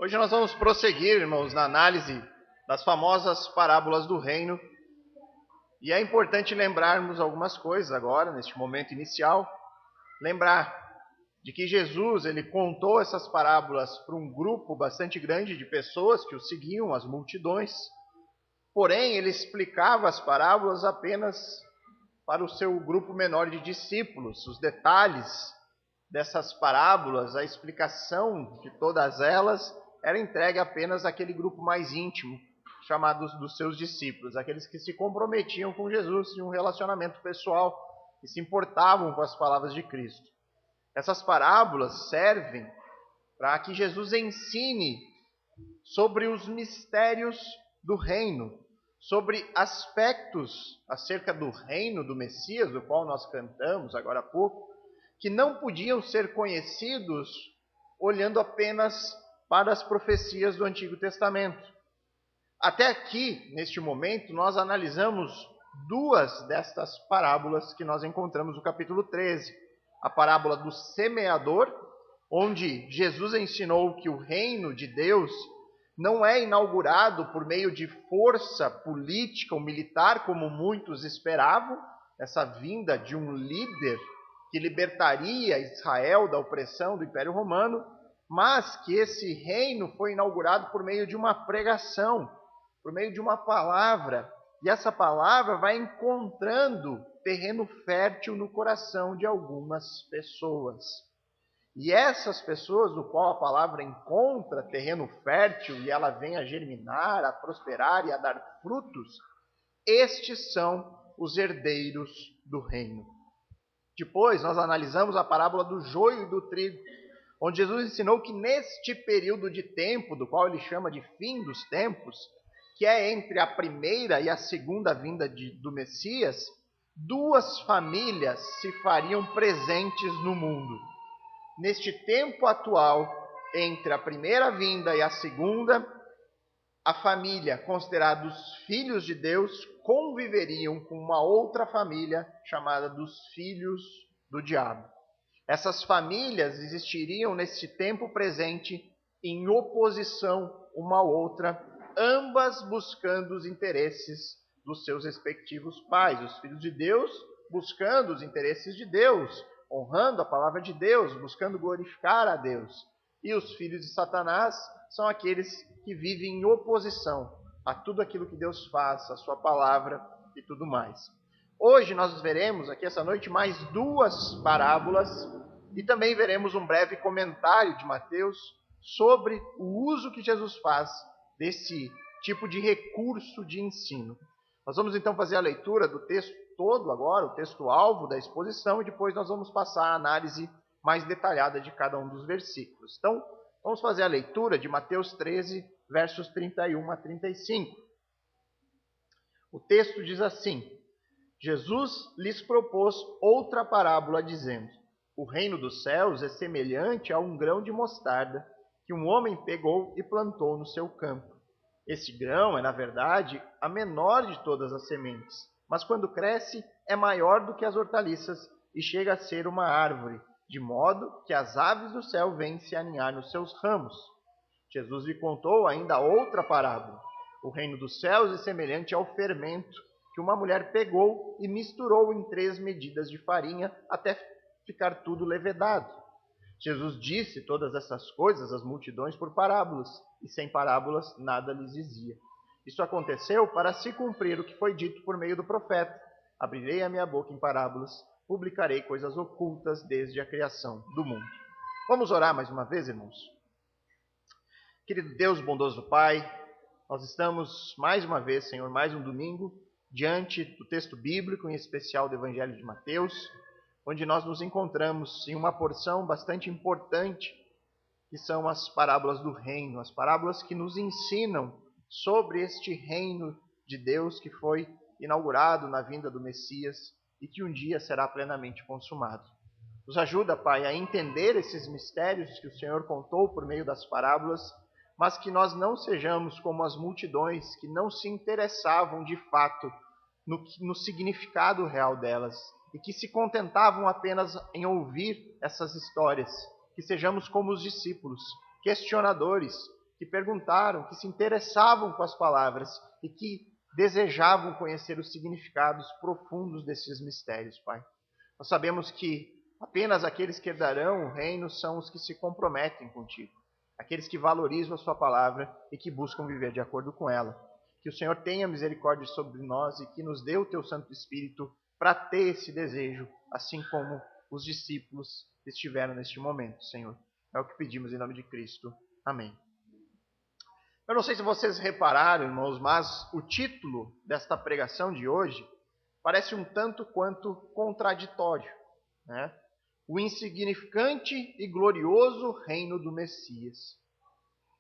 Hoje nós vamos prosseguir, irmãos, na análise das famosas parábolas do reino. E é importante lembrarmos algumas coisas agora, neste momento inicial. Lembrar de que Jesus ele contou essas parábolas para um grupo bastante grande de pessoas que o seguiam, as multidões. Porém, ele explicava as parábolas apenas para o seu grupo menor de discípulos. Os detalhes dessas parábolas, a explicação de todas elas, era entregue apenas àquele grupo mais íntimo, chamados dos seus discípulos, aqueles que se comprometiam com Jesus em um relacionamento pessoal e se importavam com as palavras de Cristo. Essas parábolas servem para que Jesus ensine sobre os mistérios do reino, sobre aspectos acerca do reino do Messias, do qual nós cantamos agora há pouco, que não podiam ser conhecidos olhando apenas para as profecias do Antigo Testamento. Até aqui, neste momento, nós analisamos duas destas parábolas que nós encontramos no capítulo 13. A parábola do semeador, onde Jesus ensinou que o reino de Deus não é inaugurado por meio de força política ou militar, como muitos esperavam, essa vinda de um líder que libertaria Israel da opressão do Império Romano, mas que esse reino foi inaugurado por meio de uma pregação, por meio de uma palavra, e essa palavra vai encontrando terreno fértil no coração de algumas pessoas. E essas pessoas, do qual a palavra encontra terreno fértil e ela vem a germinar, a prosperar e a dar frutos, estes são os herdeiros do reino. Depois nós analisamos a parábola do joio e do trigo, onde Jesus ensinou que neste período de tempo, do qual ele chama de fim dos tempos, que é entre a primeira e a segunda vinda do Messias, duas famílias se fariam presentes no mundo. Neste tempo atual, entre a primeira vinda e a segunda, a família considerada os filhos de Deus conviveriam com uma outra família chamada dos filhos do diabo. Essas famílias existiriam nesse tempo presente em oposição uma à outra, ambas buscando os interesses dos seus respectivos pais. Os filhos de Deus buscando os interesses de Deus, honrando a palavra de Deus, buscando glorificar a Deus. E os filhos de Satanás são aqueles que vivem em oposição a tudo aquilo que Deus faz, a sua palavra e tudo mais. Hoje nós veremos aqui essa noite mais duas parábolas e também veremos um breve comentário de Mateus sobre o uso que Jesus faz desse tipo de recurso de ensino. Nós vamos então fazer a leitura do texto todo agora, o texto-alvo da exposição, e depois nós vamos passar a análise mais detalhada de cada um dos versículos. Então, vamos fazer a leitura de Mateus 13, versos 31 a 35. O texto diz assim: Jesus lhes propôs outra parábola, dizendo: o reino dos céus é semelhante a um grão de mostarda que um homem pegou e plantou no seu campo. Esse grão é, na verdade, a menor de todas as sementes, mas quando cresce é maior do que as hortaliças e chega a ser uma árvore, de modo que as aves do céu vêm se aninhar nos seus ramos. Jesus lhe contou ainda outra parábola. O reino dos céus é semelhante ao fermento que uma mulher pegou e misturou em 3 medidas de farinha até ficar tudo levedado. Jesus disse todas essas coisas às multidões por parábolas, e sem parábolas nada lhes dizia. Isso aconteceu para se cumprir o que foi dito por meio do profeta: abrirei a minha boca em parábolas, publicarei coisas ocultas desde a criação do mundo. Vamos orar mais uma vez, irmãos? Querido Deus, bondoso Pai, nós estamos mais uma vez, Senhor, mais um domingo, diante do texto bíblico, em especial do Evangelho de Mateus, onde nós nos encontramos em uma porção bastante importante, que são as parábolas do reino, as parábolas que nos ensinam sobre este reino de Deus que foi inaugurado na vinda do Messias e que um dia será plenamente consumado. Nos ajuda, Pai, a entender esses mistérios que o Senhor contou por meio das parábolas, mas que nós não sejamos como as multidões que não se interessavam de fato no significado real delas, e que se contentavam apenas em ouvir essas histórias. Que sejamos como os discípulos, questionadores, que perguntaram, que se interessavam com as palavras e que desejavam conhecer os significados profundos desses mistérios, Pai. Nós sabemos que apenas aqueles que herdarão o reino são os que se comprometem contigo, aqueles que valorizam a sua palavra e que buscam viver de acordo com ela. Que o Senhor tenha misericórdia sobre nós e que nos dê o teu Santo Espírito para ter esse desejo, assim como os discípulos estiveram neste momento, Senhor. É o que pedimos em nome de Cristo. Amém. Eu não sei se vocês repararam, irmãos, mas o título desta pregação de hoje parece um tanto quanto contraditório, né? O insignificante e glorioso reino do Messias.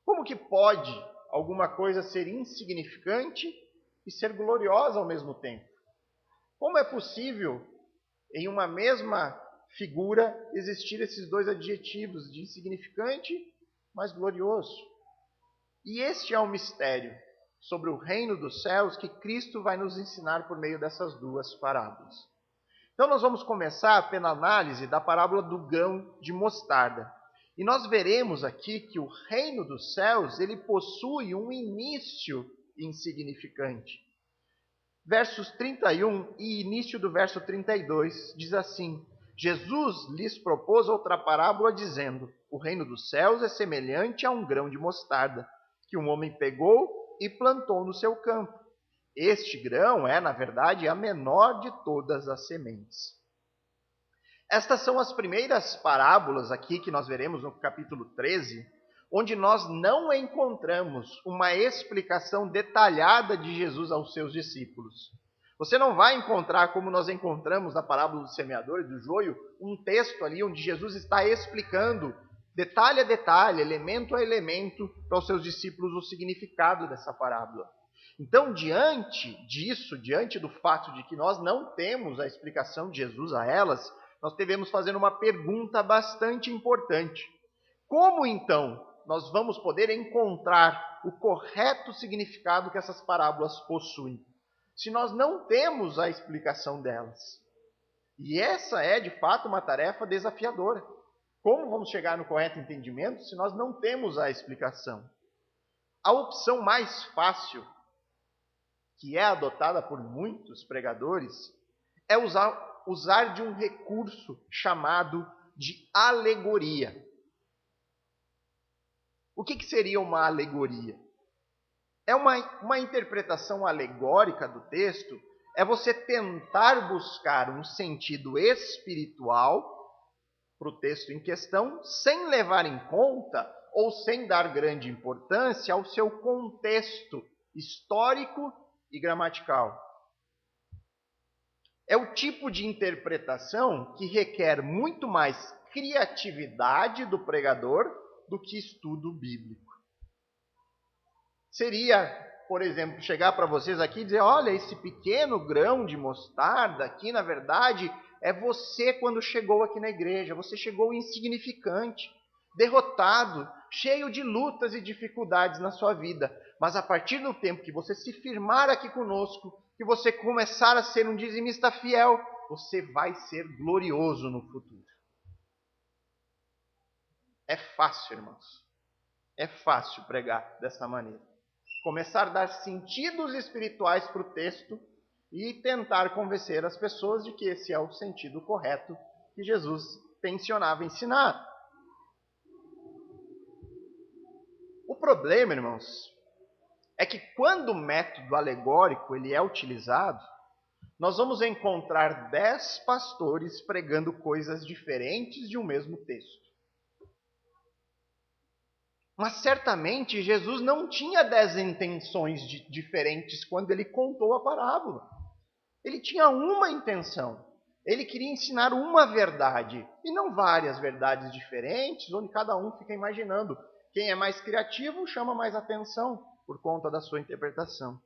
Como que pode alguma coisa ser insignificante e ser gloriosa ao mesmo tempo? Como é possível, em uma mesma figura, existir esses dois adjetivos de insignificante, mas glorioso? E este é o mistério sobre o reino dos céus que Cristo vai nos ensinar por meio dessas duas parábolas. Então nós vamos começar pela análise da parábola do grão de mostarda. E nós veremos aqui que o reino dos céus, ele possui um início insignificante. Versos 31 e início do verso 32 diz assim: Jesus lhes propôs outra parábola dizendo: o reino dos céus é semelhante a um grão de mostarda, que um homem pegou e plantou no seu campo. Este grão é, na verdade, a menor de todas as sementes. Estas são as primeiras parábolas aqui que nós veremos no capítulo 13, onde nós não encontramos uma explicação detalhada de Jesus aos seus discípulos. Você não vai encontrar, como nós encontramos na parábola do semeador e do joio, um texto ali onde Jesus está explicando detalhe a detalhe, elemento a elemento, para os seus discípulos o significado dessa parábola. Então, diante disso, diante do fato de que nós não temos a explicação de Jesus a elas, nós devemos fazer uma pergunta bastante importante. Como, então, nós vamos poder encontrar o correto significado que essas parábolas possuem, se nós não temos a explicação delas? E essa é, de fato, uma tarefa desafiadora. Como vamos chegar no correto entendimento se nós não temos a explicação? A opção mais fácil, que é adotada por muitos pregadores, é usar de um recurso chamado de alegoria. O que seria uma alegoria? É uma interpretação alegórica do texto, é você tentar buscar um sentido espiritual para o texto em questão, sem levar em conta ou sem dar grande importância ao seu contexto histórico e gramatical. É o tipo de interpretação que requer muito mais criatividade do pregador do que estudo bíblico. Seria, por exemplo, chegar para vocês aqui e dizer: olha, esse pequeno grão de mostarda aqui, na verdade, é você quando chegou aqui na igreja. Você chegou insignificante, derrotado, cheio de lutas e dificuldades na sua vida. Mas a partir do tempo que você se firmar aqui conosco, que você começar a ser um dizimista fiel, você vai ser glorioso no futuro. É fácil, irmãos. É fácil pregar dessa maneira. Começar a dar sentidos espirituais para o texto e tentar convencer as pessoas de que esse é o sentido correto que Jesus tensionava ensinar. O problema, irmãos, é que quando o método alegórico ele é utilizado, nós vamos encontrar 10 pastores pregando coisas diferentes de um mesmo texto. Mas certamente Jesus não tinha 10 intenções diferentes quando ele contou a parábola. Ele tinha uma intenção. Ele queria ensinar uma verdade, e não várias verdades diferentes, onde cada um fica imaginando. Quem é mais criativo chama mais atenção por conta da sua interpretação.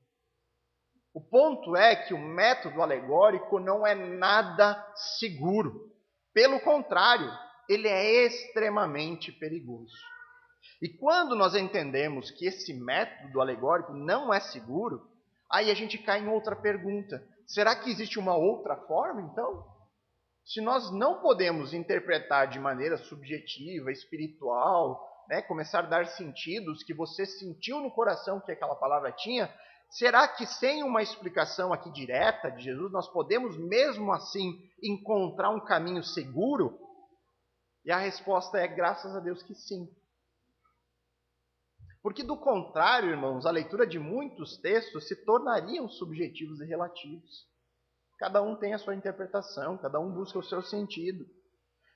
O ponto é que o método alegórico não é nada seguro. Pelo contrário, ele é extremamente perigoso. E quando nós entendemos que esse método alegórico não é seguro, aí a gente cai em outra pergunta. Será que existe uma outra forma, então? Se nós não podemos interpretar de maneira subjetiva, espiritual, né, começar a dar sentidos que você sentiu no coração que aquela palavra tinha, será que sem uma explicação aqui direta de Jesus, nós podemos mesmo assim encontrar um caminho seguro? E a resposta é graças a Deus que sim. Porque do contrário, irmãos, a leitura de muitos textos se tornariam subjetivos e relativos. Cada um tem a sua interpretação, cada um busca o seu sentido.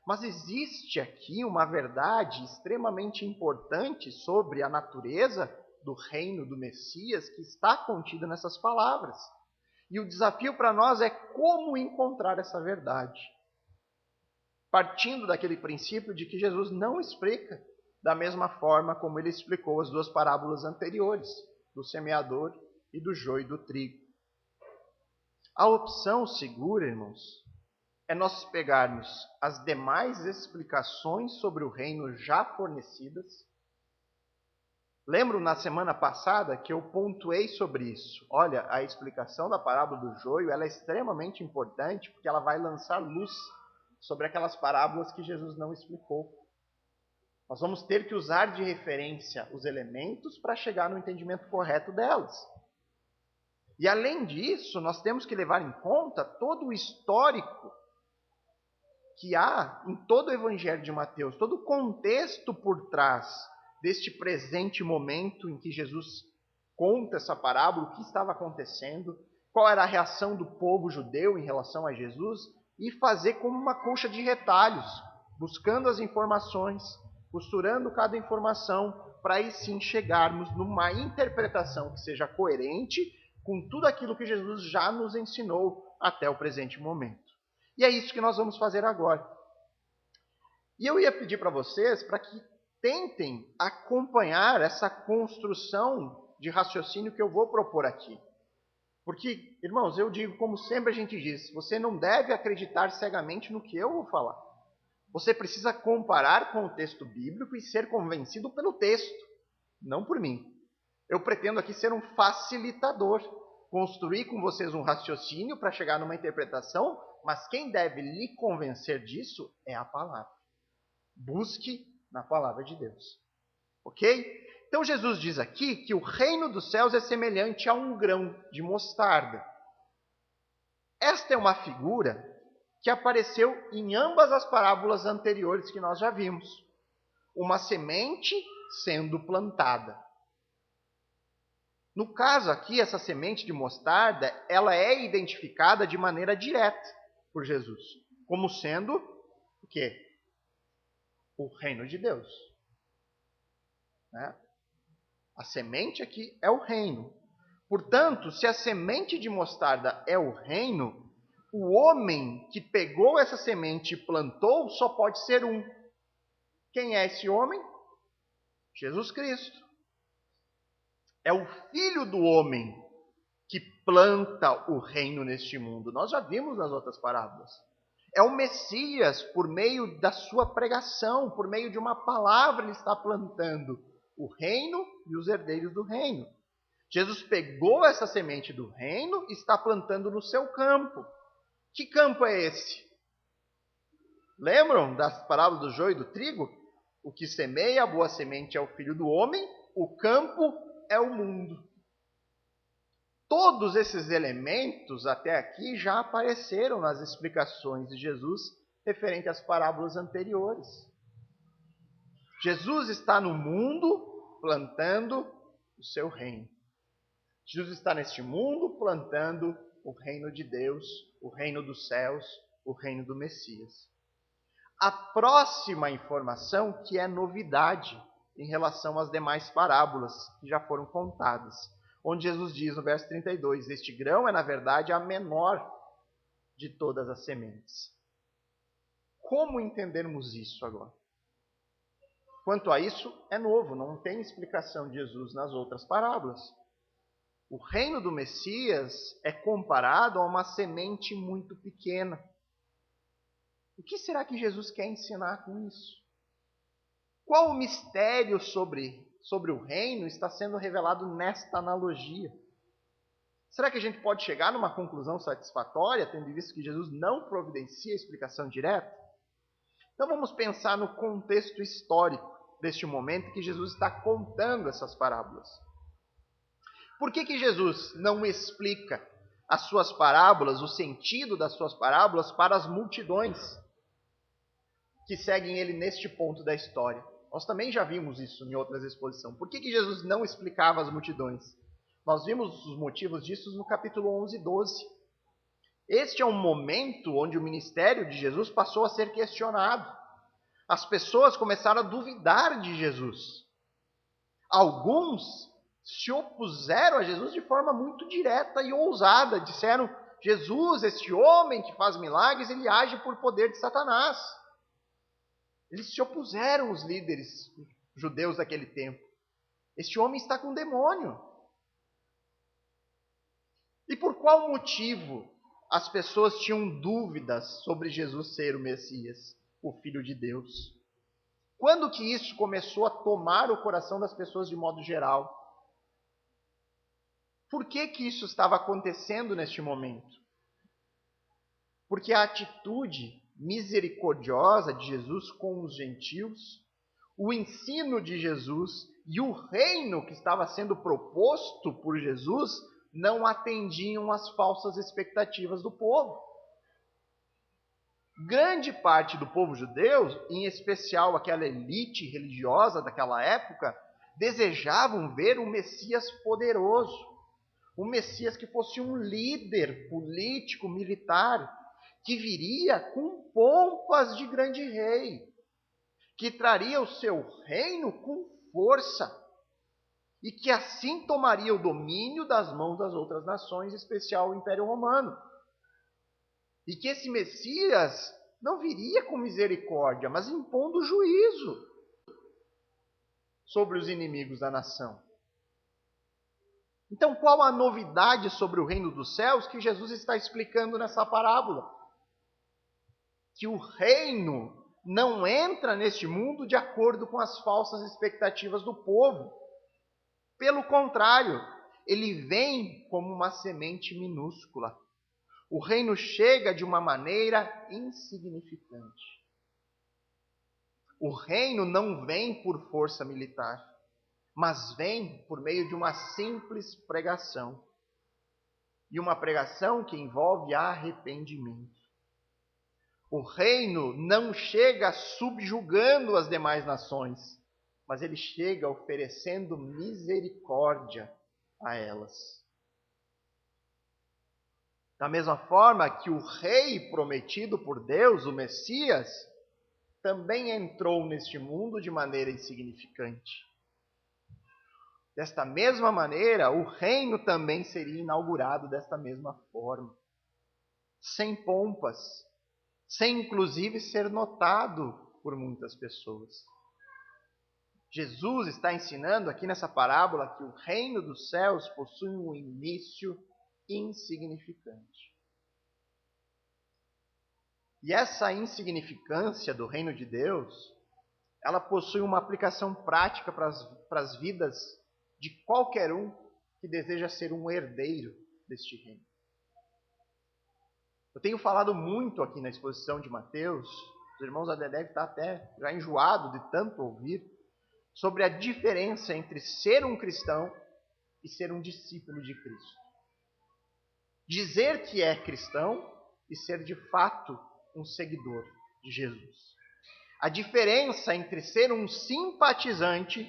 Mas existe aqui uma verdade extremamente importante sobre a natureza do reino do Messias que está contida nessas palavras. E o desafio para nós é como encontrar essa verdade. Partindo daquele princípio de que Jesus não explica da mesma forma como ele explicou as duas parábolas anteriores, do semeador e do joio e do trigo. A opção segura, irmãos, é nós pegarmos as demais explicações sobre o reino já fornecidas. Lembro na semana passada que eu pontuei sobre isso. Olha, a explicação da parábola do joio, ela é extremamente importante porque ela vai lançar luz sobre aquelas parábolas que Jesus não explicou. Nós vamos ter que usar de referência os elementos para chegar no entendimento correto delas. E além disso, nós temos que levar em conta todo o histórico que há em todo o Evangelho de Mateus, todo o contexto por trás deste presente momento em que Jesus conta essa parábola, o que estava acontecendo, qual era a reação do povo judeu em relação a Jesus, e fazer como uma colcha de retalhos, buscando as informações, costurando cada informação, para aí sim chegarmos numa interpretação que seja coerente com tudo aquilo que Jesus já nos ensinou até o presente momento. E é isso que nós vamos fazer agora. E eu ia pedir para vocês para que tentem acompanhar essa construção de raciocínio que eu vou propor aqui. Porque, irmãos, eu digo, como sempre a gente diz, você não deve acreditar cegamente no que eu vou falar. Você precisa comparar com o texto bíblico e ser convencido pelo texto, não por mim. Eu pretendo aqui ser um facilitador, construir com vocês um raciocínio para chegar numa interpretação, mas quem deve lhe convencer disso é a palavra. Busque na palavra de Deus. Ok? Então Jesus diz aqui que o reino dos céus é semelhante a um grão de mostarda. Esta é uma figura que apareceu em ambas as parábolas anteriores que nós já vimos. Uma semente sendo plantada. No caso aqui, essa semente de mostarda, ela é identificada de maneira direta por Jesus, como sendo o quê? O reino de Deus. Né? A semente aqui é o reino. Portanto, se a semente de mostarda é o reino, o homem que pegou essa semente e plantou só pode ser um. Quem é esse homem? Jesus Cristo. É o Filho do homem que planta o reino neste mundo. Nós já vimos nas outras parábolas. É o Messias, por meio da sua pregação, por meio de uma palavra, ele está plantando o reino e os herdeiros do reino. Jesus pegou essa semente do reino e está plantando no seu campo. Que campo é esse? Lembram das parábolas do joio e do trigo? O que semeia a boa semente é o Filho do homem, o campo é o mundo. Todos esses elementos até aqui já apareceram nas explicações de Jesus referente às parábolas anteriores. Jesus está no mundo plantando o seu reino. Jesus está neste mundo plantando o reino de Deus, o reino dos céus, o reino do Messias. A próxima informação, que é novidade em relação às demais parábolas que já foram contadas, onde Jesus diz no verso 32, este grão é na verdade a menor de todas as sementes. Como entendermos isso agora? Quanto a isso, é novo, não tem explicação de Jesus nas outras parábolas. O reino do Messias é comparado a uma semente muito pequena. O que será que Jesus quer ensinar com isso? Qual o mistério sobre o reino está sendo revelado nesta analogia? Será que a gente pode chegar numa conclusão satisfatória, tendo visto que Jesus não providencia explicação direta? Então vamos pensar no contexto histórico deste momento que Jesus está contando essas parábolas. Por que Jesus não explica as suas parábolas, o sentido das suas parábolas para as multidões que seguem ele neste ponto da história? Nós também já vimos isso em outras exposições. Por que Jesus não explicava às multidões? Nós vimos os motivos disso no capítulo 11 e 12. Este é um momento onde o ministério de Jesus passou a ser questionado. As pessoas começaram a duvidar de Jesus. Alguns se opuseram a Jesus de forma muito direta e ousada. Disseram: Jesus, este homem que faz milagres, ele age por poder de Satanás. Eles se opuseram, os líderes judeus daquele tempo. Este homem está com demônio. E por qual motivo as pessoas tinham dúvidas sobre Jesus ser o Messias, o Filho de Deus? Quando que isso começou a tomar o coração das pessoas de modo geral? Por que isso estava acontecendo neste momento? Porque a atitude misericordiosa de Jesus com os gentios, o ensino de Jesus e o reino que estava sendo proposto por Jesus não atendiam às falsas expectativas do povo. Grande parte do povo judeu, em especial aquela elite religiosa daquela época, desejavam ver um Messias poderoso, um Messias que fosse um líder político, militar, que viria com pompas de grande rei, que traria o seu reino com força, e que assim tomaria o domínio das mãos das outras nações, em especial o Império Romano. E que esse Messias não viria com misericórdia, mas impondo juízo sobre os inimigos da nação. Então, qual a novidade sobre o reino dos céus que Jesus está explicando nessa parábola? Que o reino não entra neste mundo de acordo com as falsas expectativas do povo. Pelo contrário, ele vem como uma semente minúscula. O reino chega de uma maneira insignificante. O reino não vem por força militar, mas vem por meio de uma simples pregação. E uma pregação que envolve arrependimento. O reino não chega subjugando as demais nações, mas ele chega oferecendo misericórdia a elas. Da mesma forma que o rei prometido por Deus, o Messias, também entrou neste mundo de maneira insignificante. Desta mesma maneira, o reino também seria inaugurado desta mesma forma, sem pompas, sem inclusive ser notado por muitas pessoas. Jesus está ensinando aqui nessa parábola que o reino dos céus possui um início insignificante. E essa insignificância do reino de Deus, ela possui uma aplicação prática para as vidas de qualquer um que deseja ser um herdeiro deste reino. Eu tenho falado muito aqui na exposição de Mateus, os irmãos até devem estar até já enjoados de tanto ouvir, sobre a diferença entre ser um cristão e ser um discípulo de Cristo. Dizer que é cristão e ser de fato um seguidor de Jesus. A diferença entre ser um simpatizante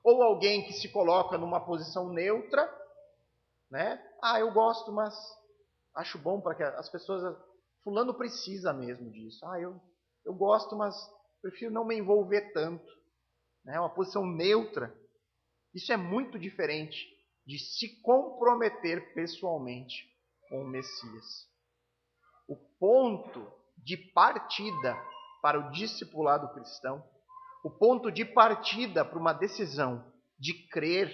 ou alguém que se coloca numa posição neutra, né? Eu gosto, mas acho bom para que as pessoas... Fulano precisa mesmo disso. Eu gosto, mas prefiro não me envolver tanto. Uma posição neutra. Isso é muito diferente de se comprometer pessoalmente com o Messias. O ponto de partida para o discipulado cristão, o ponto de partida para uma decisão de crer,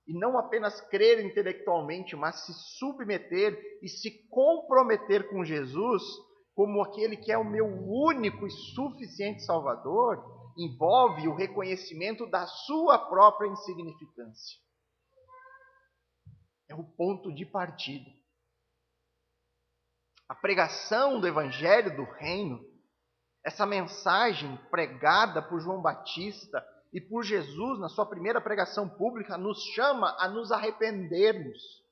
e não apenas crer intelectualmente, mas se submeter e se comprometer com Jesus como aquele que é o meu único e suficiente Salvador, envolve o reconhecimento da sua própria insignificância. é o ponto de partida. A pregação do Evangelho do Reino, essa mensagem pregada por João Batista e por Jesus na sua primeira pregação pública, nos chama a nos arrependermos.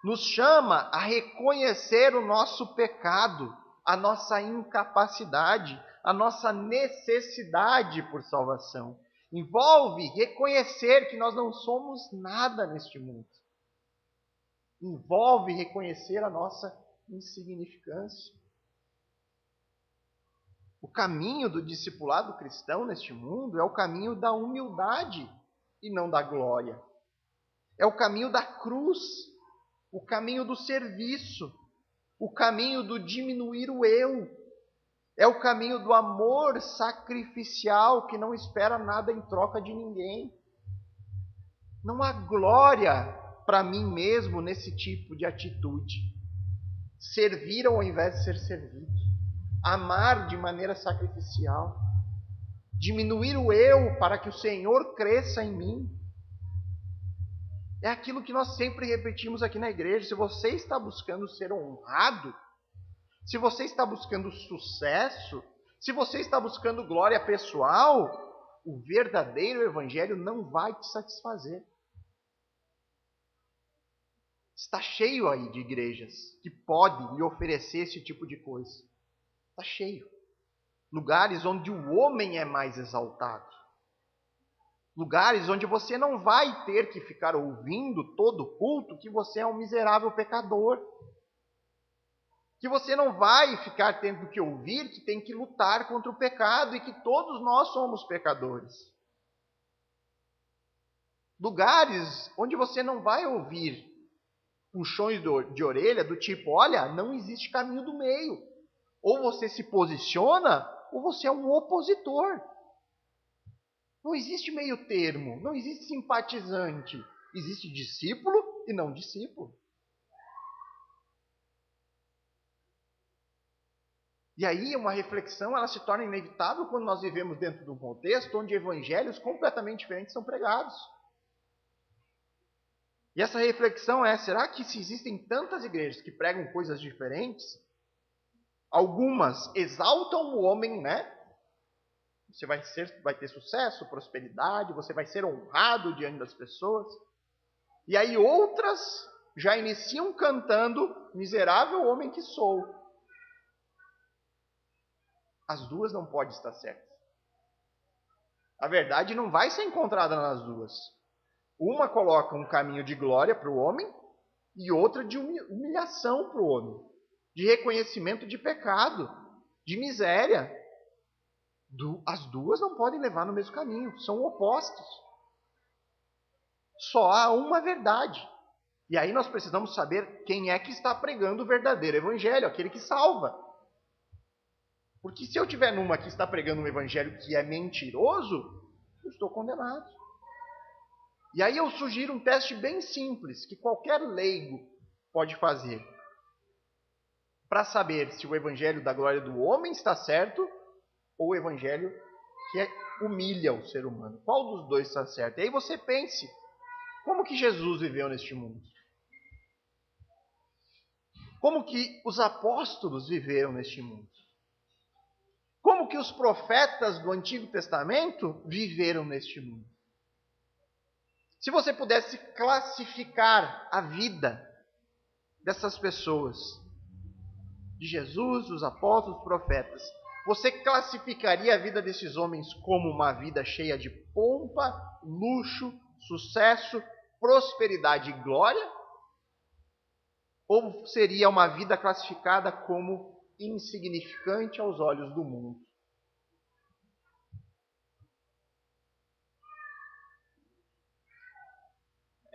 Nos chama a reconhecer o nosso pecado, a nossa incapacidade, a nossa necessidade por salvação. Envolve reconhecer que nós não somos nada neste mundo. Envolve reconhecer a nossa insignificância. O caminho do discipulado cristão neste mundo é o caminho da humildade e não da glória. É o caminho da cruz, o caminho do serviço, o caminho do diminuir o eu. É o caminho do amor sacrificial que não espera nada em troca de ninguém. Não há glória para mim mesmo nesse tipo de atitude. Servir ao invés de ser servido. Amar de maneira sacrificial. Diminuir o eu para que o Senhor cresça em mim. É aquilo que nós sempre repetimos aqui na igreja. Se você está buscando ser honrado, se você está buscando sucesso, se você está buscando glória pessoal, o verdadeiro evangelho não vai te satisfazer. Está cheio aí de igrejas que podem lhe oferecer esse tipo de coisa. Está cheio. Lugares onde o homem é mais exaltado. Lugares onde você não vai ter que ficar ouvindo todo culto que você é um miserável pecador. Que você não vai ficar tendo que ouvir que tem que lutar contra o pecado e que todos nós somos pecadores. Lugares onde você não vai ouvir puxões de orelha do tipo, olha, não existe caminho do meio. Ou você se posiciona, ou você é um opositor. Não existe meio termo, não existe simpatizante. Existe discípulo e não discípulo. E aí uma reflexão ela se torna inevitável quando nós vivemos dentro de um contexto onde evangelhos completamente diferentes são pregados. E essa reflexão é, será que se existem tantas igrejas que pregam coisas diferentes, algumas exaltam o homem, né? Você vai ter sucesso, prosperidade, você vai ser honrado diante das pessoas. E aí outras já iniciam cantando, miserável homem que sou. As duas não podem estar certas. A verdade não vai ser encontrada nas duas. Uma coloca um caminho de glória para o homem e outra de humilhação para o homem. De reconhecimento de pecado, de miséria. As duas não podem levar no mesmo caminho, são opostos. Só há uma verdade. E aí nós precisamos saber quem é que está pregando o verdadeiro evangelho, aquele que salva. Porque se eu tiver numa que está pregando um evangelho que é mentiroso, eu estou condenado. E aí eu sugiro um teste bem simples, que qualquer leigo pode fazer. Para saber se o evangelho da glória do homem está certo, ou o evangelho que humilha o ser humano. Qual dos dois está certo? E aí você pense, como que Jesus viveu neste mundo? Como que os apóstolos viveram neste mundo? Como que os profetas do Antigo Testamento viveram neste mundo? Se você pudesse classificar a vida dessas pessoas, de Jesus, dos apóstolos, dos profetas, você classificaria a vida desses homens como uma vida cheia de pompa, luxo, sucesso, prosperidade e glória? Ou seria uma vida classificada como insignificante aos olhos do mundo?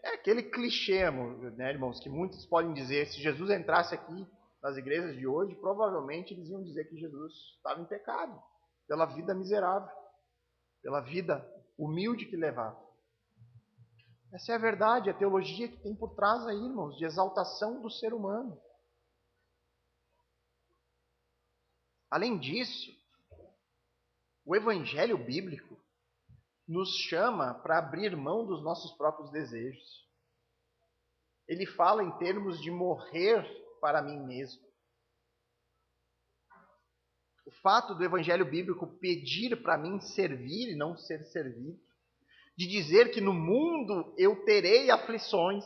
É aquele clichê, né, irmãos, que muitos podem dizer, se Jesus entrasse aqui nas igrejas de hoje, provavelmente eles iam dizer que Jesus estava em pecado, pela vida miserável, pela vida humilde que levava. Essa é a verdade, a teologia que tem por trás aí, irmãos, de exaltação do ser humano. Além disso, o evangelho bíblico nos chama para abrir mão dos nossos próprios desejos. ele fala em termos de morrer para mim mesmo. O fato do evangelho bíblico pedir para mim servir e não ser servido, de dizer que no mundo eu terei aflições,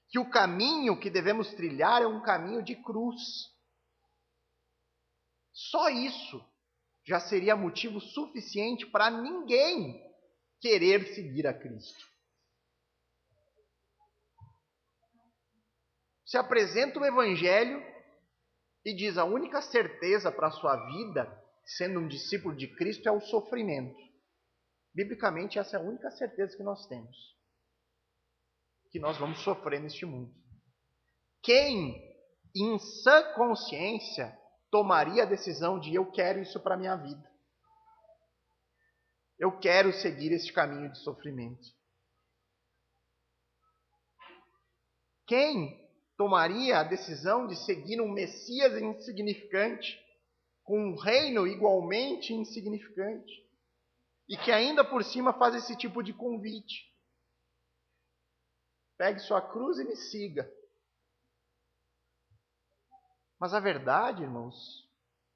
que o caminho que devemos trilhar é um caminho de cruz. Só isso já seria motivo suficiente para ninguém querer seguir a Cristo. Se apresenta o evangelho e diz a única certeza para a sua vida, sendo um discípulo de Cristo, é o sofrimento. Biblicamente, essa é a única certeza que nós temos. Que nós vamos sofrer neste mundo. Quem, em sã consciência, tomaria a decisão de eu quero isso para a minha vida? Eu quero seguir este caminho de sofrimento. Quem tomaria a decisão de seguir um Messias insignificante, com um reino igualmente insignificante, e que ainda por cima faz esse tipo de convite? Pegue sua cruz e me siga. Mas a verdade, irmãos,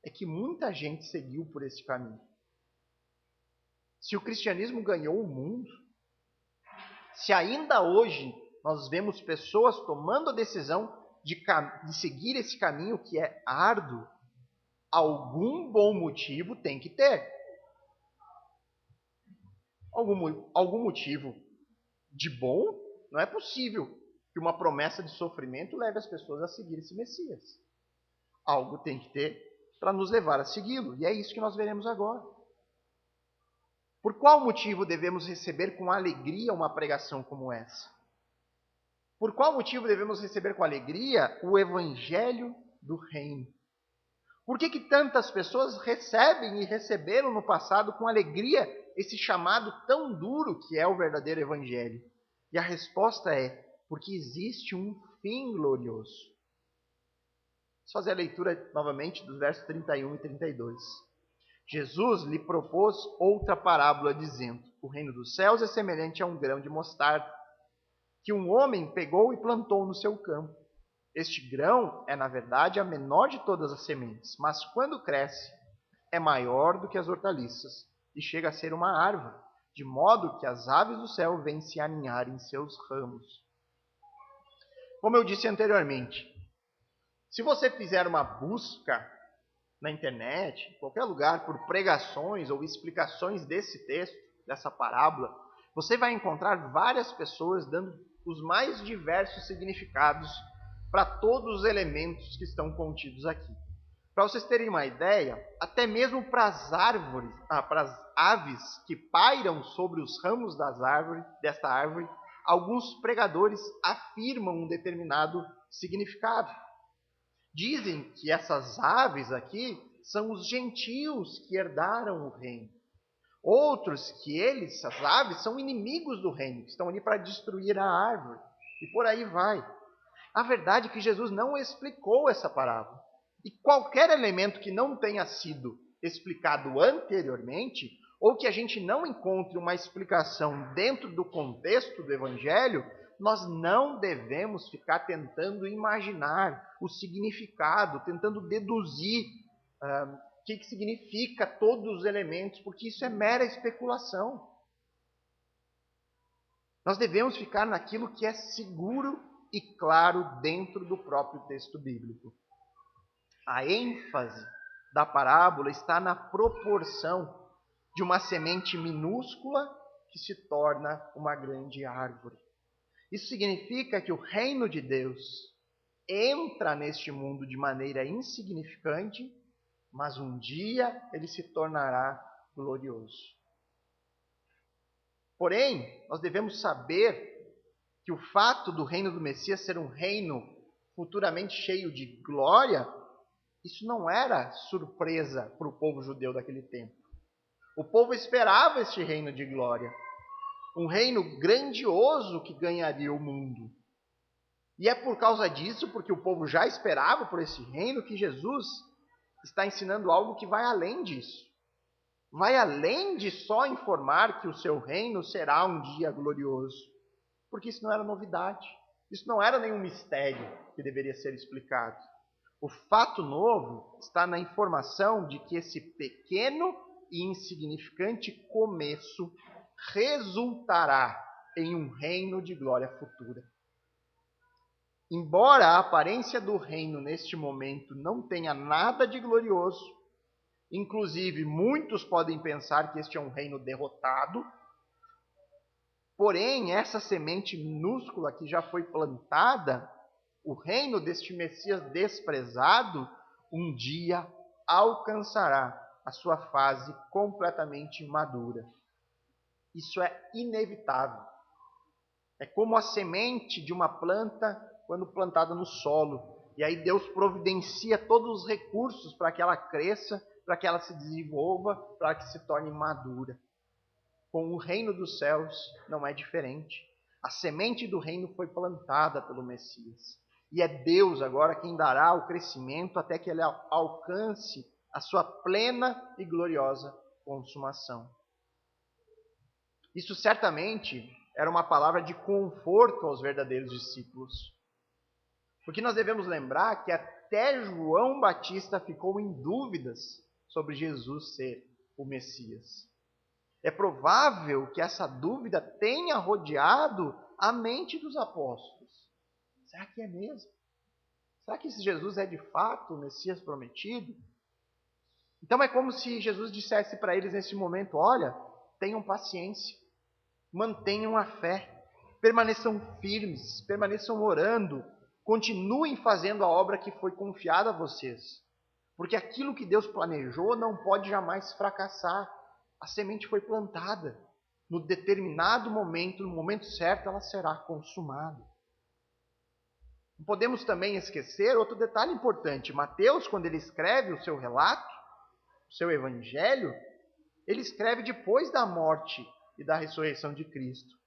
é que muita gente seguiu por esse caminho. Se o cristianismo ganhou o mundo, se ainda hoje nós vemos pessoas tomando a decisão de seguir esse caminho que é árduo, algum bom motivo tem que ter. Algum motivo de bom, não é possível que uma promessa de sofrimento leve as pessoas a seguir esse Messias. Algo tem que ter para nos levar a segui-lo, e é isso que nós veremos agora. Por qual motivo devemos receber com alegria uma pregação como essa? Por qual motivo devemos receber com alegria o evangelho do reino? Por que tantas pessoas recebem e receberam no passado com alegria esse chamado tão duro que é o verdadeiro evangelho? E a resposta é, porque existe um fim glorioso. Vamos fazer a leitura novamente dos versos 31 e 32. Jesus lhe propôs outra parábola, dizendo: o reino dos céus é semelhante a um grão de mostarda, que um homem pegou e plantou no seu campo. Este grão é, na verdade, a menor de todas as sementes, mas quando cresce, é maior do que as hortaliças, e chega a ser uma árvore, de modo que as aves do céu vêm se aninhar em seus ramos. Como eu disse anteriormente, se você fizer uma busca na internet, em qualquer lugar, por pregações ou explicações desse texto, dessa parábola, você vai encontrar várias pessoas dando os mais diversos significados para todos os elementos que estão contidos aqui. Para vocês terem uma ideia, até mesmo para as aves que pairam sobre os ramos desta árvore, alguns pregadores afirmam um determinado significado. Dizem que essas aves aqui são os gentios que herdaram o reino. Outros que essas aves, são inimigos do reino, que estão ali para destruir a árvore. E por aí vai. A verdade é que Jesus não explicou essa parábola. E qualquer elemento que não tenha sido explicado anteriormente, ou que a gente não encontre uma explicação dentro do contexto do Evangelho, nós não devemos ficar tentando imaginar o significado, tentando deduzir o que significa todos os elementos, porque isso é mera especulação. Nós devemos ficar naquilo que é seguro e claro dentro do próprio texto bíblico. A ênfase da parábola está na proporção de uma semente minúscula que se torna uma grande árvore. Isso significa que o reino de Deus entra neste mundo de maneira insignificante, mas um dia ele se tornará glorioso. Porém, nós devemos saber que o fato do reino do Messias ser um reino futuramente cheio de glória, isso não era surpresa para o povo judeu daquele tempo. O povo esperava este reino de glória, um reino grandioso que ganharia o mundo. E é por causa disso, porque o povo já esperava por esse reino, que Jesus está ensinando algo que vai além disso. Vai além de só informar que o seu reino será um dia glorioso. porque isso não era novidade. Isso não era nenhum mistério que deveria ser explicado. O fato novo está na informação de que esse pequeno e insignificante começo resultará em um reino de glória futura. Embora a aparência do reino neste momento não tenha nada de glorioso, inclusive muitos podem pensar que este é um reino derrotado, porém essa semente minúscula que já foi plantada, o reino deste Messias desprezado, um dia alcançará a sua fase completamente madura. Isso é inevitável. É como a semente de uma planta quando plantada no solo. E aí Deus providencia todos os recursos para que ela cresça, para que ela se desenvolva, para que se torne madura. Com o reino dos céus não é diferente. A semente do reino foi plantada pelo Messias. E é Deus agora quem dará o crescimento até que ele alcance a sua plena e gloriosa consumação. Isso certamente era uma palavra de conforto aos verdadeiros discípulos. Porque nós devemos lembrar que até João Batista ficou em dúvidas sobre Jesus ser o Messias. É provável que essa dúvida tenha rodeado a mente dos apóstolos. Será que é mesmo? Será que esse Jesus é de fato o Messias prometido? Então é como se Jesus dissesse para eles nesse momento: olha, tenham paciência, mantenham a fé, permaneçam firmes, permaneçam orando, continuem fazendo a obra que foi confiada a vocês. Porque aquilo que Deus planejou não pode jamais fracassar. A semente foi plantada. No determinado momento, no momento certo, ela será consumada. Não podemos também esquecer outro detalhe importante. Mateus, quando ele escreve o seu relato, o seu evangelho, ele escreve depois da morte e da ressurreição de Cristo.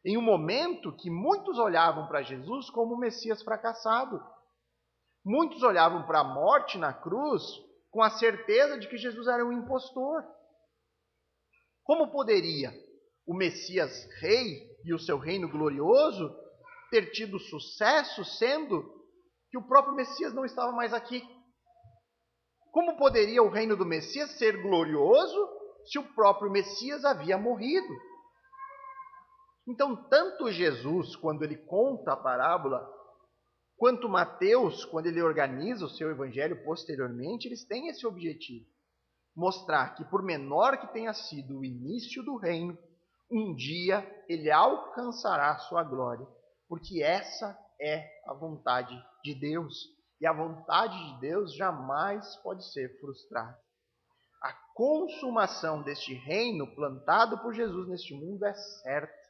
Em um momento que muitos olhavam para Jesus como o Messias fracassado. Muitos olhavam para a morte na cruz com a certeza de que Jesus era um impostor. Como poderia o Messias rei e o seu reino glorioso ter tido sucesso, sendo que o próprio Messias não estava mais aqui? Como poderia o reino do Messias ser glorioso se o próprio Messias havia morrido? Então, tanto Jesus, quando ele conta a parábola, quanto Mateus, quando ele organiza o seu evangelho posteriormente, eles têm esse objetivo: mostrar que, por menor que tenha sido o início do reino, um dia ele alcançará a sua glória, porque essa é a vontade de Deus. E a vontade de Deus jamais pode ser frustrada. A consumação deste reino plantado por Jesus neste mundo é certa.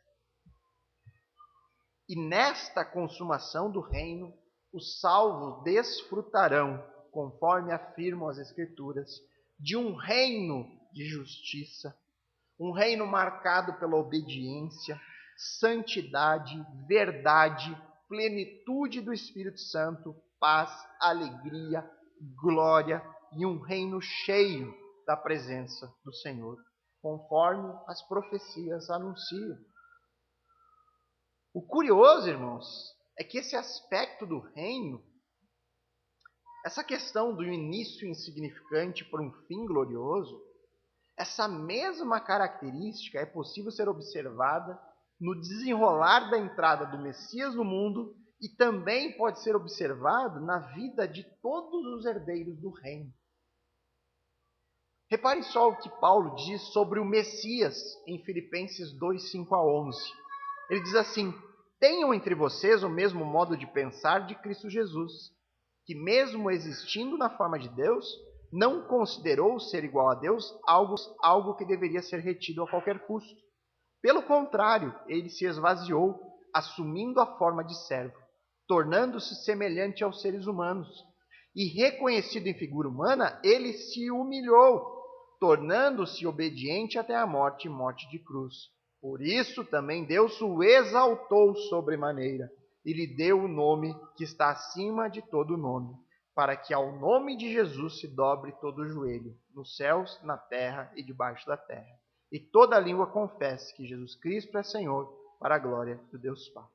E nesta consumação do reino, os salvos desfrutarão, conforme afirmam as Escrituras, de um reino de justiça, um reino marcado pela obediência, santidade, verdade, plenitude do Espírito Santo, paz, alegria, glória e um reino cheio da presença do Senhor, conforme as profecias anunciam. O curioso, irmãos, é que esse aspecto do reino, essa questão do início insignificante para um fim glorioso, essa mesma característica é possível ser observada no desenrolar da entrada do Messias no mundo e também pode ser observado na vida de todos os herdeiros do reino. Reparem só o que Paulo diz sobre o Messias em Filipenses 2, 5 a 11. Ele diz assim: tenham entre vocês o mesmo modo de pensar de Cristo Jesus, que mesmo existindo na forma de Deus, não considerou ser igual a Deus algo que deveria ser retido a qualquer custo. Pelo contrário, ele se esvaziou, assumindo a forma de servo, tornando-se semelhante aos seres humanos. E reconhecido em figura humana, ele se humilhou, tornando-se obediente até a morte e morte de cruz. Por isso também Deus o exaltou sobremaneira e lhe deu o nome que está acima de todo nome, para que ao nome de Jesus se dobre todo o joelho, nos céus, na terra e debaixo da terra, e toda língua confesse que Jesus Cristo é Senhor, para a glória do Deus Pai.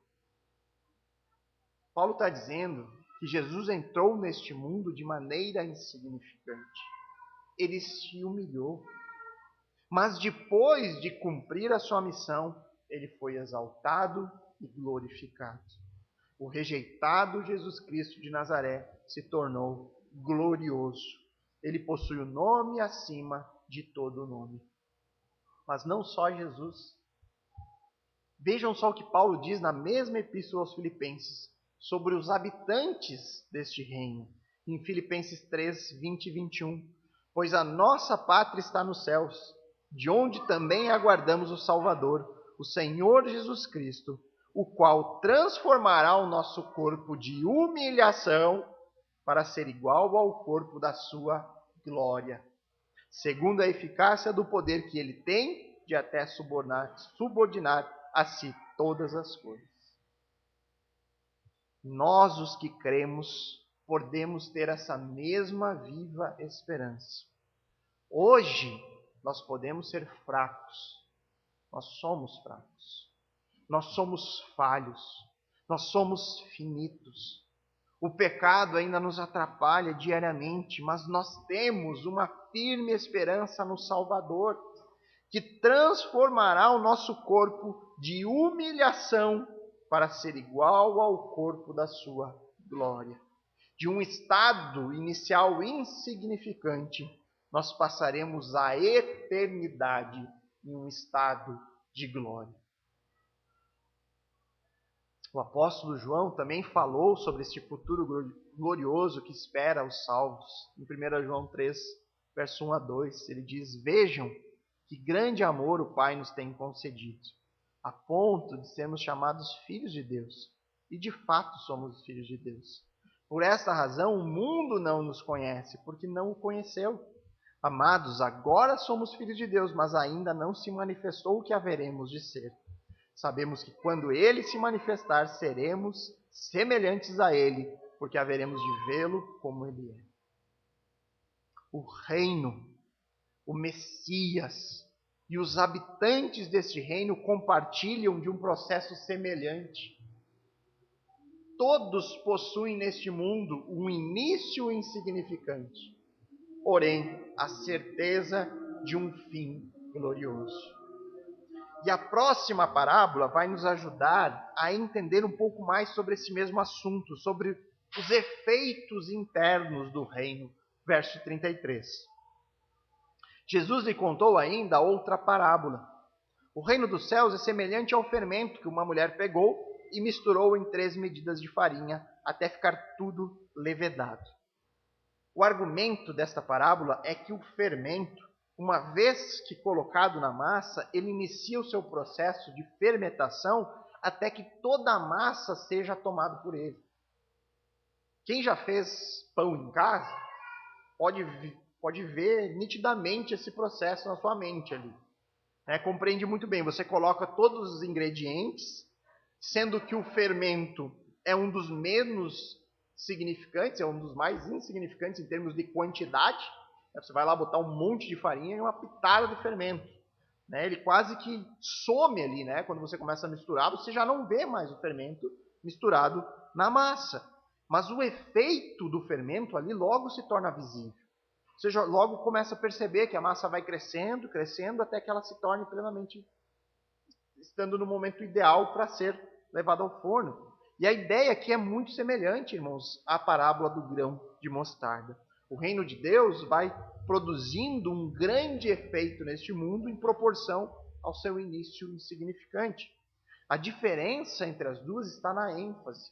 Paulo está dizendo que Jesus entrou neste mundo de maneira insignificante. Ele se humilhou. Mas depois de cumprir a sua missão, ele foi exaltado e glorificado. O rejeitado Jesus Cristo de Nazaré se tornou glorioso. Ele possui o nome acima de todo nome. Mas não só Jesus. Vejam só o que Paulo diz na mesma epístola aos Filipenses sobre os habitantes deste reino. Em Filipenses 3, 20 e 21. Pois a nossa pátria está nos céus, de onde também aguardamos o Salvador, o Senhor Jesus Cristo, o qual transformará o nosso corpo de humilhação para ser igual ao corpo da sua glória, segundo a eficácia do poder que ele tem de até subordinar a si todas as coisas. Nós, os que cremos, podemos ter essa mesma viva esperança. Hoje, nós podemos ser fracos. Nós somos fracos. Nós somos falhos. Nós somos finitos. O pecado ainda nos atrapalha diariamente, mas nós temos uma firme esperança no Salvador, que transformará o nosso corpo de humilhação para ser igual ao corpo da sua glória. De um estado inicial insignificante, nós passaremos a eternidade em um estado de glória. O apóstolo João também falou sobre este futuro glorioso que espera os salvos. Em 1 João 3, verso 1 a 2, ele diz: Vejam que grande amor o Pai nos tem concedido, a ponto de sermos chamados filhos de Deus. E de fato somos filhos de Deus. Por esta razão o mundo não nos conhece, porque não o conheceu. Amados, agora somos filhos de Deus, mas ainda não se manifestou o que haveremos de ser. Sabemos que quando ele se manifestar, seremos semelhantes a ele, porque haveremos de vê-lo como ele é. O reino, o Messias e os habitantes deste reino compartilham de um processo semelhante. Todos possuem neste mundo um início insignificante, porém a certeza de um fim glorioso. E a próxima parábola vai nos ajudar a entender um pouco mais sobre esse mesmo assunto, sobre os efeitos internos do reino. Verso 33. Jesus lhe contou ainda outra parábola. O reino dos céus é semelhante ao fermento que uma mulher pegou e misturou em 3 medidas de farinha, até ficar tudo levedado. O argumento desta parábola é que o fermento, uma vez que colocado na massa, ele inicia o seu processo de fermentação até que toda a massa seja tomada por ele. Quem já fez pão em casa pode ver nitidamente esse processo na sua mente ali. Compreende muito bem, você coloca todos os ingredientes, sendo que o fermento é um dos menos significantes, é um dos mais insignificantes em termos de quantidade. Você vai lá botar um monte de farinha e uma pitada de fermento. Ele quase que some ali, quando você começa a misturar, você já não vê mais o fermento misturado na massa. Mas o efeito do fermento ali logo se torna visível. Você logo começa a perceber que a massa vai crescendo, crescendo, até que ela se torne plenamente, estando no momento ideal para ser levada ao forno. E a ideia aqui é muito semelhante, irmãos, à parábola do grão de mostarda. O reino de Deus vai produzindo um grande efeito neste mundo em proporção ao seu início insignificante. A diferença entre as duas está na ênfase.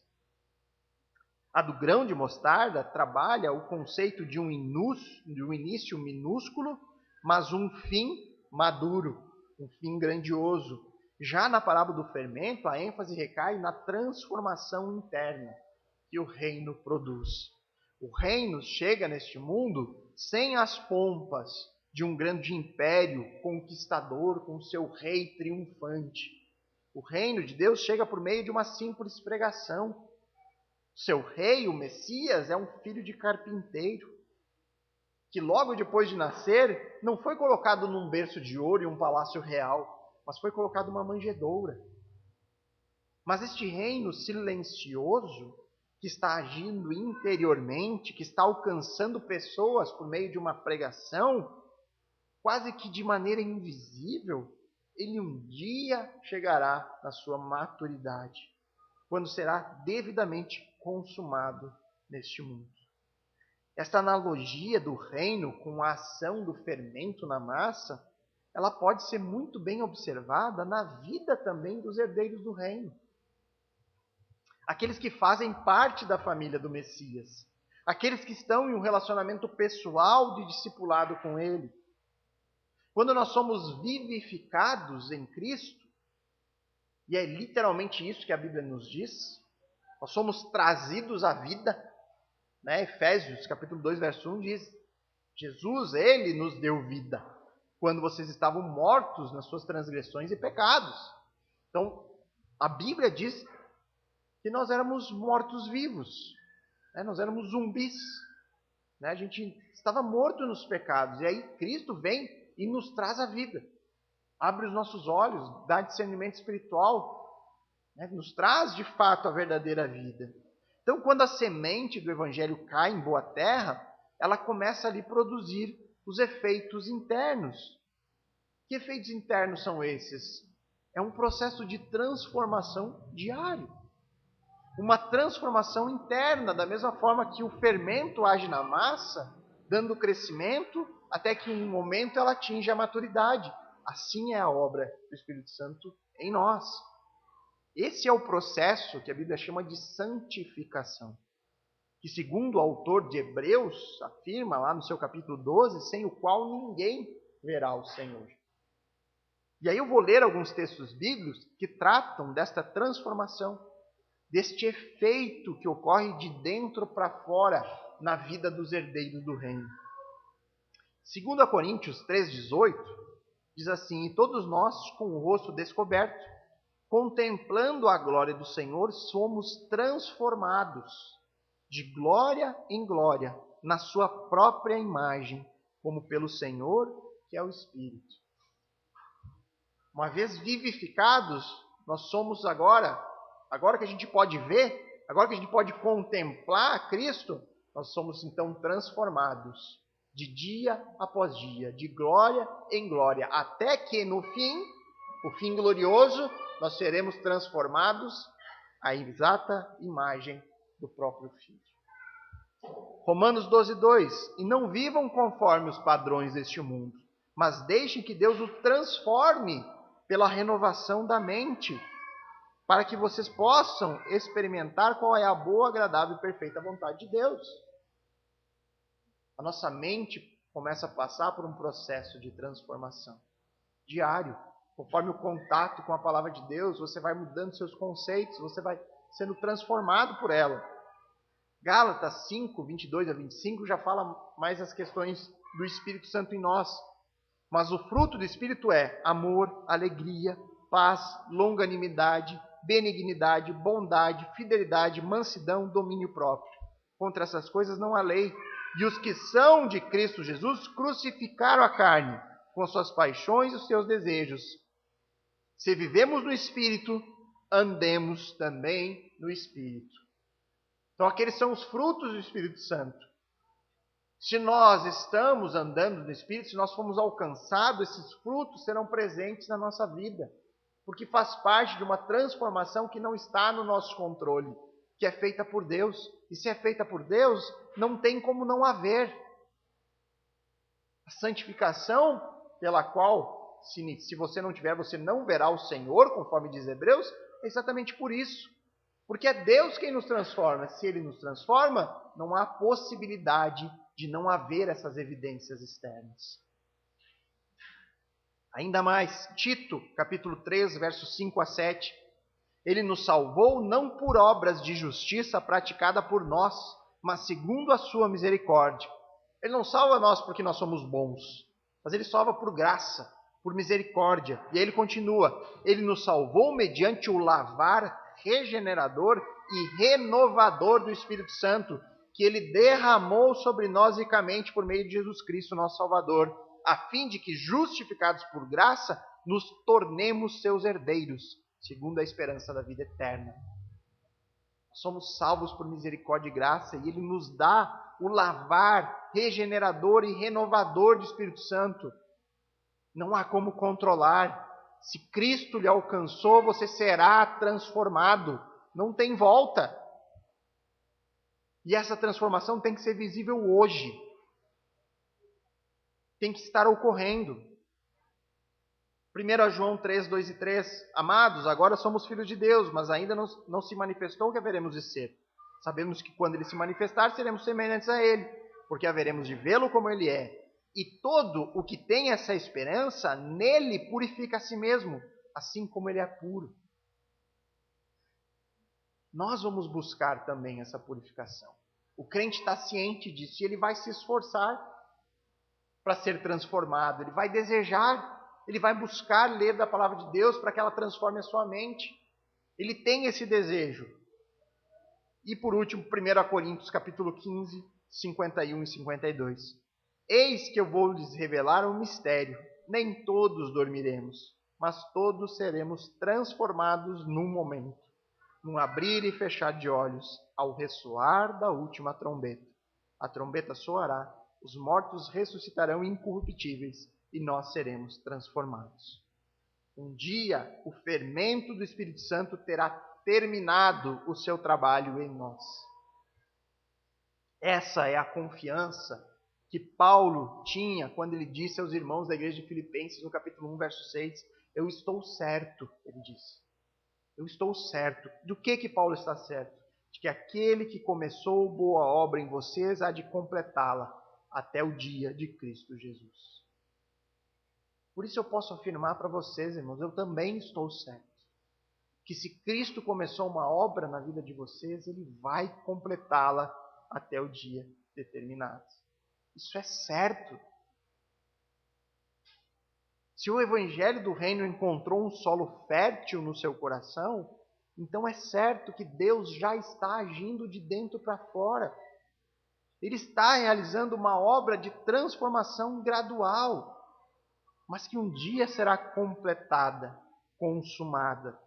A do grão de mostarda trabalha o conceito de um início minúsculo, mas um fim maduro, um fim grandioso. Já na parábola do fermento, a ênfase recai na transformação interna que o reino produz. O reino chega neste mundo sem as pompas de um grande império conquistador com seu rei triunfante. O reino de Deus chega por meio de uma simples pregação. Seu rei, o Messias, é um filho de carpinteiro, que logo depois de nascer, não foi colocado num berço de ouro e um palácio real, mas foi colocado numa manjedoura. Mas este reino silencioso, que está agindo interiormente, que está alcançando pessoas por meio de uma pregação, quase que de maneira invisível, ele um dia chegará na sua maturidade, quando será devidamente consumado neste mundo. Esta analogia do reino com a ação do fermento na massa, ela pode ser muito bem observada na vida também dos herdeiros do reino. Aqueles que fazem parte da família do Messias. Aqueles que estão em um relacionamento pessoal de discipulado com ele. Quando nós somos vivificados em Cristo, e é literalmente isso que a Bíblia nos diz, nós somos trazidos à vida, né? Efésios capítulo 2, verso 1 diz, Jesus, ele nos deu vida, quando vocês estavam mortos nas suas transgressões e pecados. Então, a Bíblia diz que nós éramos mortos-vivos, né? Nós éramos zumbis, né? A gente estava morto nos pecados, e aí Cristo vem e nos traz a vida. Abre os nossos olhos, dá discernimento espiritual, né? Nos traz de fato a verdadeira vida. Então, quando a semente do Evangelho cai em boa terra, ela começa ali a produzir os efeitos internos. Que efeitos internos são esses? É um processo de transformação diário. Uma transformação interna, da mesma forma que o fermento age na massa, dando crescimento, até que em um momento ela atinge a maturidade. Assim é a obra do Espírito Santo em nós. Esse é o processo que a Bíblia chama de santificação, que segundo o autor de Hebreus afirma lá no seu capítulo 12, sem o qual ninguém verá o Senhor. E aí eu vou ler alguns textos bíblicos que tratam desta transformação, deste efeito que ocorre de dentro para fora na vida dos herdeiros do reino. 2 Coríntios 3,18 diz assim, e todos nós, com o rosto descoberto, contemplando a glória do Senhor, somos transformados de glória em glória, na sua própria imagem, como pelo Senhor, que é o Espírito. Uma vez vivificados, nós somos agora que a gente pode ver, agora que a gente pode contemplar Cristo, nós somos então transformados de dia após dia, de glória em glória, até que no fim, o fim glorioso, nós seremos transformados à exata imagem do próprio Filho. Romanos 12:2, e não vivam conforme os padrões deste mundo, mas deixem que Deus o transforme pela renovação da mente, para que vocês possam experimentar qual é a boa, agradável e perfeita vontade de Deus. A nossa mente começa a passar por um processo de transformação diário. Conforme o contato com a palavra de Deus, você vai mudando seus conceitos, você vai sendo transformado por ela. Gálatas 5, 22 a 25 já fala mais as questões do Espírito Santo em nós. Mas o fruto do Espírito é amor, alegria, paz, longanimidade, benignidade, bondade, fidelidade, mansidão, domínio próprio. Contra essas coisas não há lei. E os que são de Cristo Jesus crucificaram a carne, com suas paixões e os seus desejos. Se vivemos no Espírito, andemos também no Espírito. Então, aqueles são os frutos do Espírito Santo. Se nós estamos andando no Espírito, se nós formos alcançados, esses frutos serão presentes na nossa vida. Porque faz parte de uma transformação que não está no nosso controle, que é feita por Deus. E se é feita por Deus, não tem como não haver. A santificação pela qual, se você não tiver, você não verá o Senhor, conforme diz Hebreus, é exatamente por isso. Porque é Deus quem nos transforma. Se Ele nos transforma, não há possibilidade de não haver essas evidências externas. Ainda mais, Tito, capítulo 3, versos 5 a 7. Ele nos salvou não por obras de justiça praticada por nós, mas segundo a sua misericórdia. Ele não salva nós porque nós somos bons, mas Ele salva por graça, por misericórdia. E aí ele continua, Ele nos salvou mediante o lavar regenerador e renovador do Espírito Santo, que Ele derramou sobre nós ricamente por meio de Jesus Cristo, nosso Salvador, a fim de que, justificados por graça, nos tornemos seus herdeiros, segundo a esperança da vida eterna. Somos salvos por misericórdia e graça, e Ele nos dá o lavar regenerador e renovador do Espírito Santo. Não há como controlar. Se Cristo lhe alcançou, você será transformado. Não tem volta. E essa transformação tem que ser visível hoje. Tem que estar ocorrendo. 1 João 3, 2 e 3. Amados, agora somos filhos de Deus, mas ainda não se manifestou o que haveremos de ser. Sabemos que quando Ele se manifestar, seremos semelhantes a Ele, porque haveremos de vê-lo como Ele é. E todo o que tem essa esperança, nele purifica a si mesmo, assim como Ele é puro. Nós vamos buscar também essa purificação. O crente está ciente disso e ele vai se esforçar para ser transformado. Ele vai desejar, ele vai buscar ler da palavra de Deus para que ela transforme a sua mente. Ele tem esse desejo. E por último, 1 Coríntios capítulo 15, 51 e 52. Eis que eu vou lhes revelar um mistério. Nem todos dormiremos, mas todos seremos transformados num momento, num abrir e fechar de olhos, ao ressoar da última trombeta. A trombeta soará, os mortos ressuscitarão incorruptíveis e nós seremos transformados. Um dia, o fermento do Espírito Santo terá terminado o seu trabalho em nós. Essa é a confiança que Paulo tinha quando ele disse aos irmãos da igreja de Filipenses, no capítulo 1, verso 6, eu estou certo, ele disse. Eu estou certo. Do que Paulo está certo? De que aquele que começou boa obra em vocês há de completá-la até o dia de Cristo Jesus. Por isso eu posso afirmar para vocês, irmãos, eu também estou certo. Que se Cristo começou uma obra na vida de vocês, Ele vai completá-la até o dia determinado. Isso é certo. Se o Evangelho do Reino encontrou um solo fértil no seu coração, então é certo que Deus já está agindo de dentro para fora. Ele está realizando uma obra de transformação gradual, mas que um dia será completada, consumada.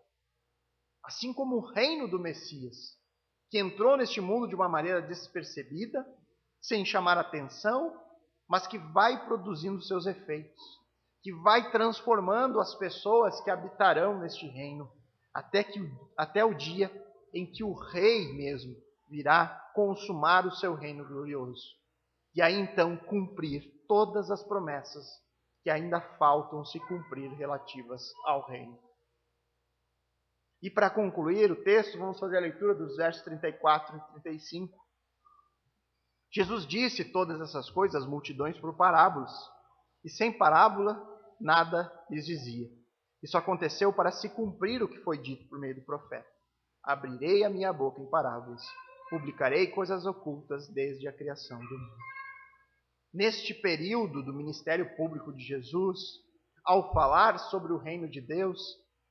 Assim como o reino do Messias, que entrou neste mundo de uma maneira despercebida, sem chamar atenção, mas que vai produzindo seus efeitos, que vai transformando as pessoas que habitarão neste reino, até o dia em que o rei mesmo virá consumar o seu reino glorioso. E aí então cumprir todas as promessas que ainda faltam se cumprir relativas ao reino. E para concluir o texto, vamos fazer a leitura dos versos 34 e 35. Jesus disse todas essas coisas às multidões por parábolas, e sem parábola nada lhes dizia. Isso aconteceu para se cumprir o que foi dito por meio do profeta. Abrirei a minha boca em parábolas, publicarei coisas ocultas desde a criação do mundo. Neste período do ministério público de Jesus, ao falar sobre o reino de Deus,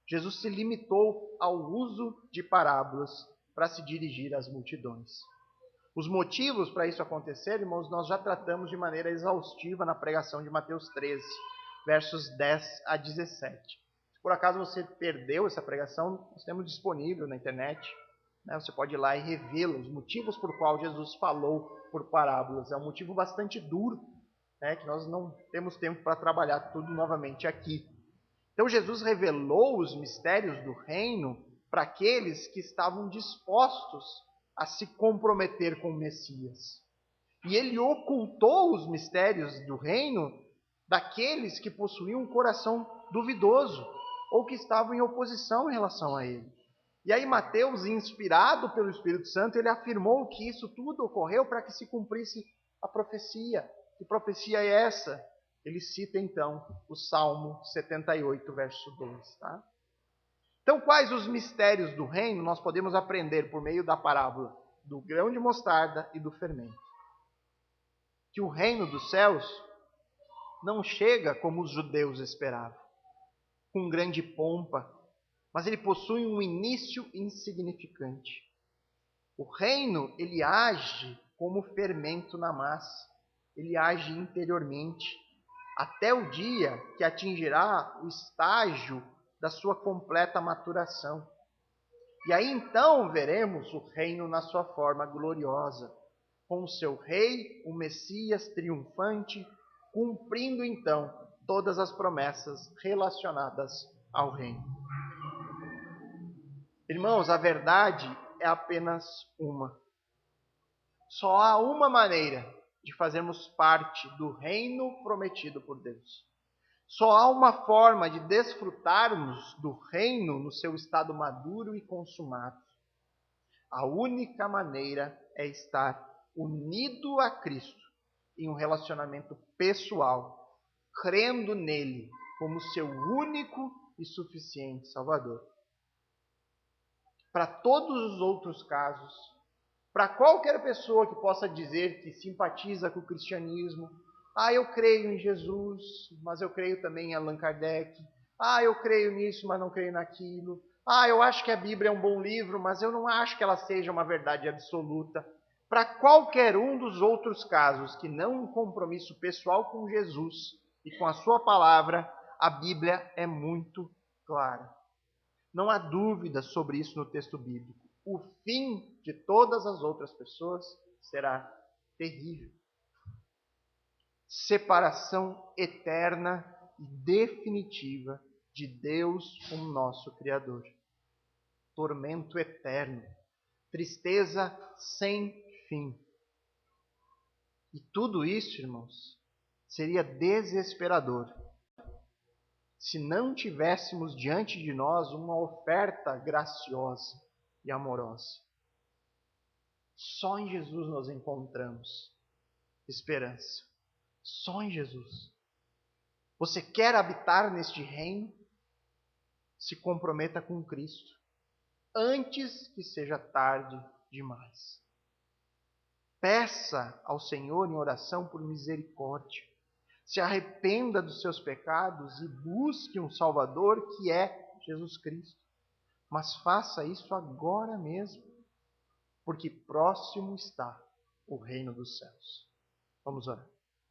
Jesus se limitou ao uso de parábolas para se dirigir às multidões. Os motivos para isso acontecer, irmãos, nós já tratamos de maneira exaustiva na pregação de Mateus 13, versos 10 a 17. Se por acaso você perdeu essa pregação, nós temos disponível na internet. Você pode ir lá e revê-la, os motivos por qual Jesus falou por parábolas. É um motivo bastante duro, que nós não temos tempo para trabalhar tudo novamente aqui. Então Jesus revelou os mistérios do reino para aqueles que estavam dispostos a se comprometer com o Messias. E ele ocultou os mistérios do reino daqueles que possuíam um coração duvidoso ou que estavam em oposição em relação a ele. E aí Mateus, inspirado pelo Espírito Santo, ele afirmou que isso tudo ocorreu para que se cumprisse a profecia. Que profecia é essa? Ele cita então o Salmo 78, verso 2. Tá? Então, quais os mistérios do reino nós podemos aprender por meio da parábola do grão de mostarda e do fermento? Que o reino dos céus não chega como os judeus esperavam, com grande pompa, mas ele possui um início insignificante. O reino, ele age como fermento na massa, ele age interiormente, até o dia que atingirá o estágio da sua completa maturação. E aí então veremos o reino na sua forma gloriosa, com o seu rei, o Messias triunfante, cumprindo então todas as promessas relacionadas ao reino. Irmãos, a verdade é apenas uma. Só há uma maneira de fazermos parte do reino prometido por Deus. Só há uma forma de desfrutarmos do reino no seu estado maduro e consumado. A única maneira é estar unido a Cristo em um relacionamento pessoal, crendo nele como seu único e suficiente Salvador. Para todos os outros casos, para qualquer pessoa que possa dizer que simpatiza com o cristianismo, eu creio em Jesus, mas eu creio também em Allan Kardec. Eu creio nisso, mas não creio naquilo. Eu acho que a Bíblia é um bom livro, mas eu não acho que ela seja uma verdade absoluta. Para qualquer um dos outros casos que não um compromisso pessoal com Jesus e com a sua palavra, a Bíblia é muito clara. Não há dúvida sobre isso no texto bíblico. O fim de todas as outras pessoas será terrível. Separação eterna e definitiva de Deus, o nosso Criador. Tormento eterno. Tristeza sem fim. E tudo isso, irmãos, seria desesperador se não tivéssemos diante de nós uma oferta graciosa e amorosa. Só em Jesus nós encontramos esperança. Só em Jesus. Você quer habitar neste reino? Se comprometa com Cristo, antes que seja tarde demais. Peça ao Senhor em oração por misericórdia. Se arrependa dos seus pecados e busque um Salvador que é Jesus Cristo. Mas faça isso agora mesmo, porque próximo está o reino dos céus. Vamos orar.